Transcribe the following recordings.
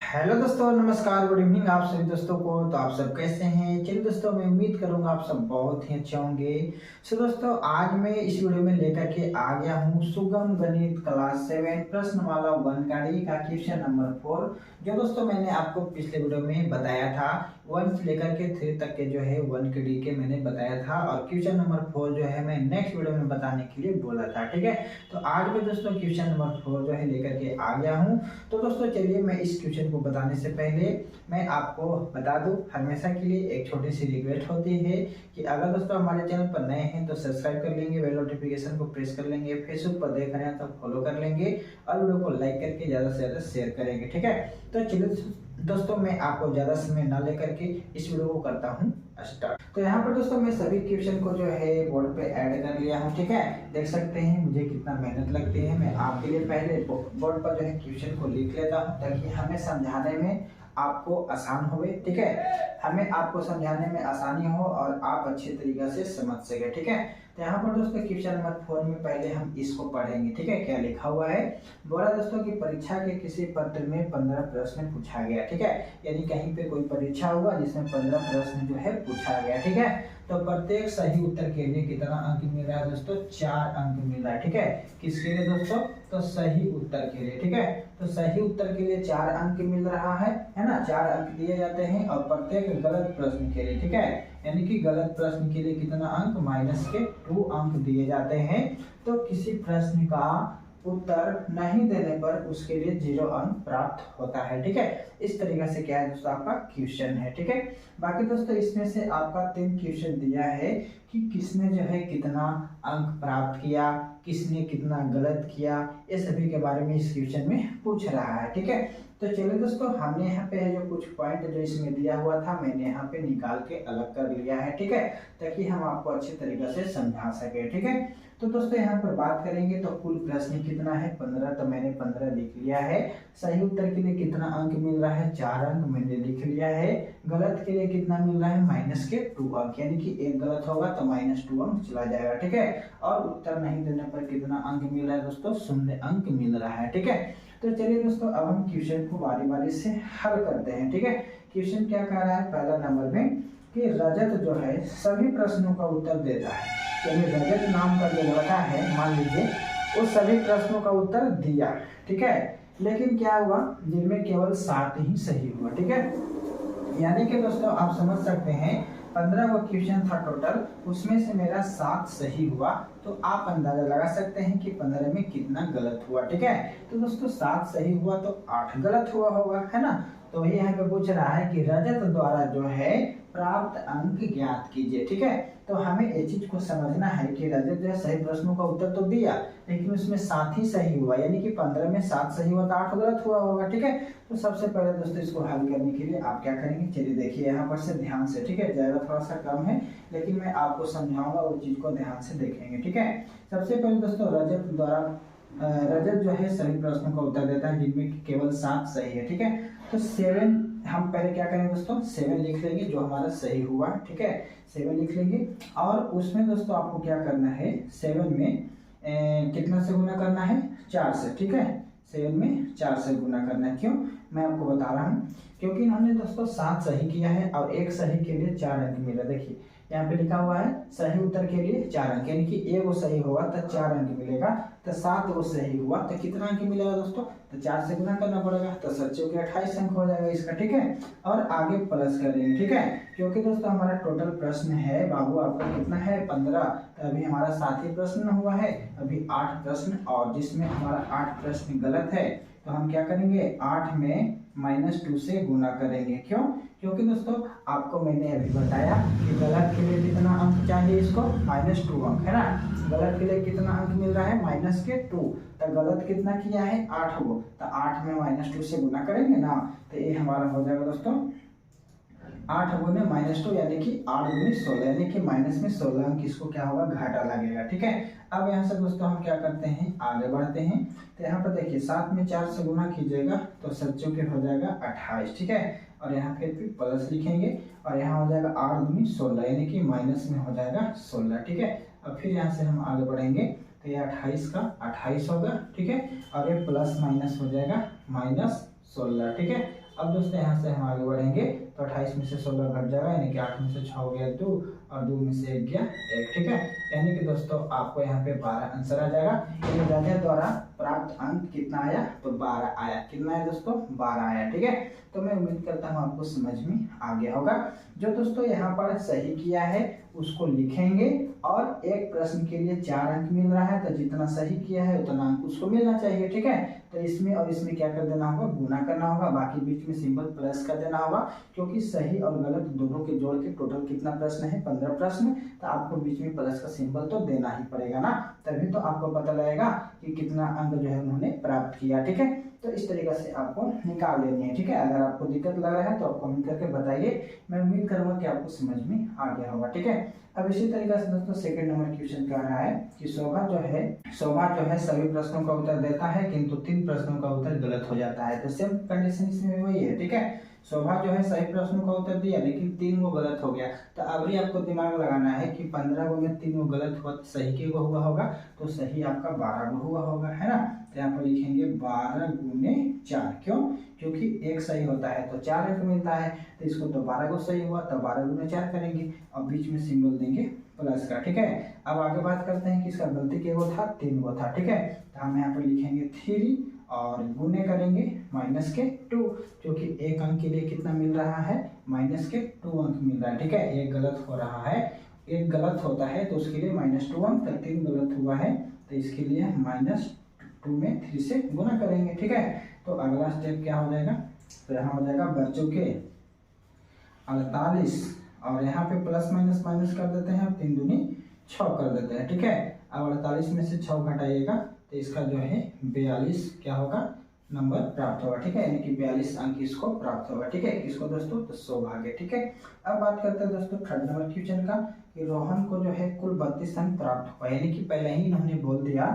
Hello दोस्तों, नमस्कार, good evening आप सभी दोस्तों को। तो आप सब कैसे हैं? चलिए दोस्तों, मैं उम्मीद करूंगा आप सब बहुत ही अच्छे होंगे। सो दोस्तों, आज मैं इस वीडियो में लेकर के आ गया हूं सुगम गणित क्लास 7 प्रश्नमाला 1 का क्वेश्चन नंबर 4, जो दोस्तों मैंने आपको पिछले वीडियो में बताया था। 1 से लेकर के 3 तक के जो है 1 के डी के मैंने बताया था, और क्वेश्चन नंबर 4 जो है मैं नेक्स्ट वीडियो में बताने के लिए बोला था। ठीक है, तो आज भी दोस्तों क्वेश्चन नंबर 4 जो है लेकर के आ गया हूँ। तो दोस्तों चलिए, मैं इस क्वेश्चन को बताने से पहले मैं आपको बता दूं, हमेशा के लिए एक छोटी सी रिक्वेस्ट होती है कि अगर दोस्तों हमारे चैनल पर नए हैं तो सब्सक्राइब कर लेंगे, बेल नोटिफिकेशन को प्रेस कर लेंगे, फेसबुक पर देख रहे हैं तो फॉलो कर लेंगे, और वीडियो को लाइक करके ज़्यादा से ज़्यादा शेयर करेंगे। ठीक है, तो चलिए दोस्तों, मैं आपको ज़्यादा समय ना लेकर के इस वीडियो को करता हूँ स्टार्ट। तो यहाँ पर दोस्तों मैं सभी क्वेश्चन को जो है बोर्ड पे ऐड कर लिया हूँ। ठीक है, देख सकते हैं मुझे कितना मेहनत लगती है। मैं आपके लिए पहले बोर्ड पर जो है क्वेश्चन को लिख लेता हूँ ताकि हमें समझाने में आपको आसान होवे। ठीक है, हमें आपको समझाने में आसानी हो और आप अच्छे तरीके से समझ सके। ठीक है, तो यहाँ पर दोस्तों क्वेश्चन नंबर 4 में पहले हम इसको पढ़ेंगे। ठीक है, क्या लिखा हुआ है? बोला दोस्तों कि परीक्षा के किसी पत्र में 15 प्रश्न पूछा गया। ठीक है, यानी कहीं पे कोई परीक्षा हुआ जिसमें 15 प्रश्न जो है पूछा गया। ठीक है, तो प्रत्येक सही उत्तर के लिए कितना अंक मिल रहा है दोस्तों? 4 अंक मिल रहा है। ठीक है, किसके लिए दोस्तों? तो सही उत्तर के लिए। ठीक है, तो सही उत्तर के लिए 4 अंक मिल रहा है ना? 4 अंक दिए जाते हैं, और प्रत्येक गलत प्रश्न के लिए, ठीक है, यानी कि गलत प्रश्न के लिए कितना अंक? माइनस के 2 अंक दिए जाते हैं। तो किसी प्रश्न का उत्तर नहीं देने पर उसके लिए 0 अंक प्राप्त होता है। ठीक है, इस तरीके से क्या है दोस्तों आपका क्वेश्चन है। ठीक है, बाकी दोस्तों इसमें से आपका 3 क्वेश्चन दिया है कि किसने जो है कितना अंक प्राप्त किया, किसने कितना गलत किया, ये सभी के बारे में इस क्वेश्चन में पूछ रहा है। ठीक है, तो चलिए दोस्तों, हमने यहाँ पे जो कुछ पॉइंट जो इसमें दिया हुआ था मैंने यहाँ पे निकाल के अलग कर लिया है। ठीक है, ताकि हम आपको अच्छे तरीके से समझा सके। ठीक है, तो दोस्तों यहाँ पर बात करेंगे तो कुल प्रश्न कितना है? 15, तो मैंने 15 लिख लिया है। सही उत्तर के लिए कितना अंक मिल रहा है? 4 अंक मैंने लिख लिया है। गलत के लिए कितना मिल रहा है? माइनस के 2 अंक, यानी कि एक गलत होगा तो -2 अंक चला जाएगा। ठीक है, और उत्तर नहीं देने पर कितना अंक मिल रहा है दोस्तों? 0 अंक मिल रहा है। ठीक है, तो चलिए दोस्तों, अब हम क्वेश्चन को बारी बारी से हल करते हैं। ठीक है, क्वेश्चन क्या कह रहा है पहला नंबर में कि रजत जो है सभी प्रश्नों का उत्तर देता है। यानी रजत नाम का जो लड़का है, मान लीजिए, वो सभी प्रश्नों का उत्तर दिया। ठीक है, लेकिन क्या हुआ? जिनमें केवल 7 ही सही हुआ। ठीक है, यानी कि दोस्तों आप समझ सकते हैं 15 वो क्वेश्चन था टोटल, उसमें से मेरा 7 सही हुआ, तो आप अंदाजा लगा सकते हैं कि 15 में कितना गलत हुआ। ठीक है, तो दोस्तों 7 सही हुआ तो 8 गलत हुआ होगा, है ना? तो ये यहाँ पे पूछ रहा है कि रजत द्वारा जो है प्राप्त अंक ज्ञात कीजिए। ठीक है, तो हमें ये चीज को समझना है कि रजत जो है सही प्रश्नों का उत्तर तो दिया, लेकिन उसमें 7 ही सही हुआ, यानी कि 15 में 7 सही हुआ तो 8 गलत हुआ होगा। ठीक है, तो सबसे पहले दोस्तों इसको हल करने के लिए आप क्या करेंगे? चलिए देखिए यहाँ पर से ध्यान से। ठीक है, जगह थोड़ा सा कम है, लेकिन मैं आपको समझाऊंगा, वो चीज को ध्यान से देखेंगे। ठीक है, सबसे पहले दोस्तों रजत जो है सभी प्रश्नों का उत्तर देता है जिनमें केवल 7 सही है। ठीक है, तो 7 हम पहले क्या करेंगे दोस्तों? 7 लिख लेंगे जो हमारा सही हुआ। ठीक है, 7 लिख लेंगे, और उसमें दोस्तों आपको क्या करना है? 7 में कितना से गुना करना है? 4 से। ठीक है, 7 में 4 से गुना करना है। क्यों? मैं आपको बता रहा हूँ, क्योंकि इन्होंने दोस्तों 7 सही किया है और एक सही के लिए 4 अंक मिला। देखिए यहाँ पे लिखा हुआ है सही उत्तर के लिए 4 अंक, यानी कि एक वो सही होगा तो 4 अंक मिलेगा, तो 7 वो सही हुआ तो कितना अंक मिलेगा दोस्तों? तो 4 से गुना करना पड़ेगा, तो 7 चौके 28 अंक हो जाएगा इसका। ठीक है, और आगे प्लस करेंगे। ठीक है, क्योंकि दोस्तों हमारा टोटल प्रश्न है बाबू आपका कितना है? 15, तो अभी हमारा 7 ही प्रश्न हुआ है, अभी 8 प्रश्न, और जिसमें हमारा 8 प्रश्न गलत है, तो हम क्या करेंगे? 8 में -2 से गुना करेंगे। क्यों? क्योंकि दोस्तों आपको मैंने अभी बताया कि गलत के लिए कितना अंक चाहिए इसको? -2 अंक, है ना? गलत के लिए कितना अंक मिल रहा है? -2, तो गलत कितना किया है? 8 को, तो 8 में -2 से गुना करेंगे ना, तो ये हमारा हो जाएगा दोस्तों 8 गुने -2, यानी कि 8 गुने 16, यानी कि माइनस में 16 अंक इसको क्या होगा? घाटा लगेगा। ठीक है, अब यहाँ से दोस्तों हम क्या करते हैं? आगे बढ़ते हैं। तो यहाँ पर देखिए 7 में 4 से गुना कीजिएगा तो 7 चौके हो जाएगा 28। ठीक है, और यहाँ फिर प्लस लिखेंगे, और यहाँ हो जाएगा 8 गुनी 16, यानी कि माइनस में हो जाएगा 16। ठीक है, अब फिर यहाँ से हम आगे बढ़ेंगे तो ये 28 का 28 होगा। ठीक है, और ये प्लस माइनस हो जाएगा -16। ठीक है, अब दोस्तों यहाँ से हम आगे बढ़ेंगे तो 28 में से 16 घट जाएगा, यानी कि 8 में से 6 हो गया 2 और 2 में से 1 गया 1, ठीक है। यानी कि दोस्तों आपको यहाँ पे 12 आंसर आ जाएगा। विद्यालय द्वारा प्राप्त अंक कितना आया, तो 12 आया। कितना है दोस्तों, 12 आया, ठीक है। तो मैं उम्मीद करता हूँ आपको समझ में आ गया होगा। जो दोस्तों यहाँ पर सही किया है उसको लिखेंगे और एक प्रश्न के लिए 4 अंक मिल रहा है, तो जितना सही किया है उतना अंक उसको मिलना चाहिए, ठीक है। तो इसमें और इसमें क्या कर देना होगा, गुना करना होगा, बाकी बीच में सिंबल प्लस कर देना होगा, क्योंकि सही और गलत दोनों के जोड़ के टोटल कितना प्रश्न है, 15 प्रश्न, तो आपको बीच में प्लस का सिंबल तो देना ही पड़ेगा ना, तभी तो आपको पता लगेगा कि कितना अंक जो है उन्होंने प्राप्त किया, ठीक है। तो इस तरीके से आपको निकाल लेनी है, ठीक है। अगर आपको दिक्कत लग रहा है तो आप कमेंट करके बताइए, मैं उम्मीद करूंगा कि आपको समझ में आ गया होगा, ठीक है। अब इसी तरीके से दोस्तों सेकंड नंबर क्वेश्चन कह रहा है कि शोभा जो है सभी प्रश्नों का उत्तर देता है किंतु 3 प्रश्नों का उत्तर गलत हो जाता है। तो सेम कंडीशन इसमें वही है, ठीक है। शोभा जो है सही प्रश्नों का उत्तर दिया लेकिन 3 वो गलत हो गया। तो अब ही आपको दिमाग लगाना है कि 15 में 3 वो गलत हुआ, सही के वो हुआ होगा, तो सही आपका 12 वो हुआ होगा, है ना। तो यहाँ पर लिखेंगे 12 गुने 4, क्यों, क्योंकि एक सही होता है तो 4 अंक मिलता है, तो इसको तो 12 को सही हुआ तो 12 गुने 4 करेंगे और बीच में सिंबल देंगे प्लस का, ठीक है। अब आगे बात करते हैं कि इसका गलती के वो था, 3 वो था, ठीक है। तो हम यहाँ पर लिखेंगे 3 और गुने करेंगे माइनस के 2, क्योंकि एक अंक के लिए कितना मिल रहा है, माइनस के 2 अंक मिल रहा है, ठीक है। एक गलत हो रहा है, एक गलत होता है तो उसके लिए -2 अंक, तो 3 गलत हुआ है तो इसके लिए -2 में 3 से गुना करेंगे, ठीक है। तो अगला स्टेप क्या हो जाएगा, तो यहाँ हो जाएगा बच्चों के 48 और यहाँ पे प्लस माइनस माइनस कर देते हैं, 3 दूनी 6 कर देते हैं, ठीक है। अब 48 में से 6 घटाइएगा तो इसका जो है 42 क्या होगा, नंबर प्राप्त होगा, ठीक है। यानी कि 42 अंक इसको प्राप्त होगा, ठीक है। किसको दोस्तों, तो सौभाग्य, ठीक है। अब बात करते हैं दोस्तों थर्ड नंबर क्वेश्चन का कि रोहन को जो है कुल 32 अंक प्राप्त हुआ, यानी कि पहले ही इन्होंने बोल दिया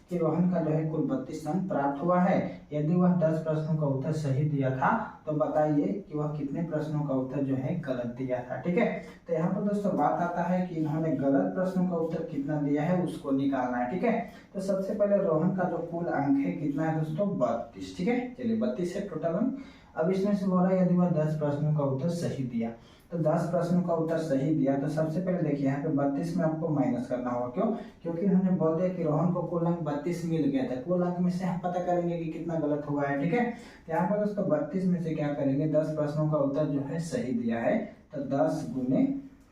कि रोहन का जो है कुल 32 अंक प्राप्त हुआ है। यदि वह 10 प्रश्नों का उत्तर सही दिया था तो बताइए कि वह कितने प्रश्नों का उत्तर जो है गलत दिया था, ठीक है। तो यहाँ पर दोस्तों बात आता है कि इन्होंने गलत प्रश्नों का उत्तर कितना दिया है उसको निकालना है, ठीक है। तो सबसे पहले रोहन का जो कुल अंक है कितना है दोस्तों, 32, ठीक है। चलिए 32 है टोटल अंक। अब इसमें से बोला यदि वह 10 प्रश्नों का उत्तर सही दिया, तो 10 प्रश्नों का उत्तर सही दिया तो सबसे पहले देखिए यहाँ पे 32 में आपको माइनस करना होगा, क्यों, क्योंकि उन्होंने बोल दिया कि रोहन को कुल अंक 32 मिल गया था, कुल अंक में से हम पता करेंगे कि कितना गलत हुआ है, ठीक है। तो यहाँ पर दोस्तों 32 में से क्या करेंगे, 10 प्रश्नों का उत्तर जो है सही दिया है तो 10 गुने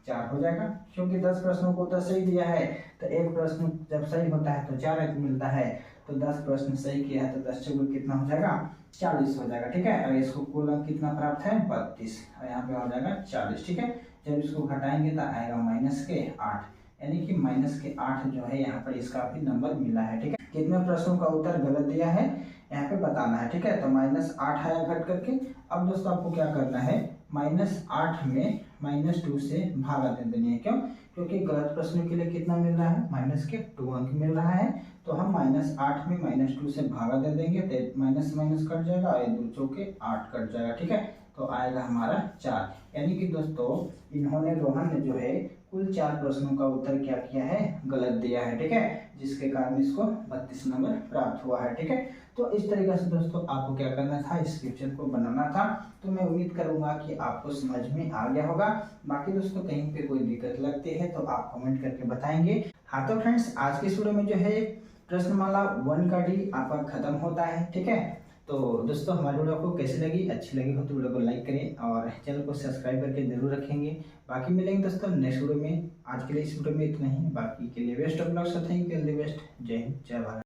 4 हो जाएगा, क्योंकि 10 प्रश्नों को उत्तर सही दिया है तो एक प्रश्न जब सही होता है तो 4 अंक मिलता है, तो 10 प्रश्न सही किया है तो 10 चौगुना कितना हो जाएगा, 40 हो जाएगा, ठीक है। और इसको कुल अंक कितना प्राप्त है, 32, और यहाँ पे हो जाएगा 40, ठीक है। जब इसको घटाएंगे तो आएगा -8, यानी कि -8 जो है यहाँ पर इसका भी नंबर मिला है, ठीक है। कितने प्रश्नों का उत्तर गलत दिया है यहाँ पे बताना है, ठीक है। तो -8 आया घट करके। अब दोस्तों आपको क्या करना है, -8 में -2 से भागा दे देनी है, क्यों, क्योंकि गलत प्रश्न के लिए कितना मिल रहा है, -2 अंक मिल रहा है, तो हम -8 में -2 से भागा दे देंगे तो माइनस माइनस कट जाएगा और 2 चौके 8 कट जाएगा, ठीक है। तो आएगा हमारा 4, यानी कि दोस्तों इन्होंने रोहन ने जो है कुल 4 प्रश्नों का उत्तर क्या किया है, गलत दिया है, ठीक है, जिसके कारण इसको 32 नंबर प्राप्त हुआ है, ठीक है। तो इस तरीके से दोस्तों आपको क्या करना था, इस क्वेश्चन को बनाना था। तो मैं उम्मीद करूंगा कि आपको समझ में आ गया होगा। बाकी दोस्तों कहीं पे कोई दिक्कत लगती है तो आप कमेंट करके बताएंगे। हाँ तो फ्रेंड्स आज के इस वीडियो में जो है प्रश्नमाला 1 का डी आपका खत्म होता है, ठीक है। तो दोस्तों हमारी वीडियो आपको कैसी लगी, अच्छी लगी हो तो वीडियो को लाइक करें और चैनल को सब्सक्राइब करके जरूर रखेंगे। बाकी मिलेंगे दोस्तों नेक्स्ट वीडियो में। आज के लिए इस वीडियो में इतना ही, बाकी के लिए best of luck, thank you, all the best, जय हिंद, जय भारत।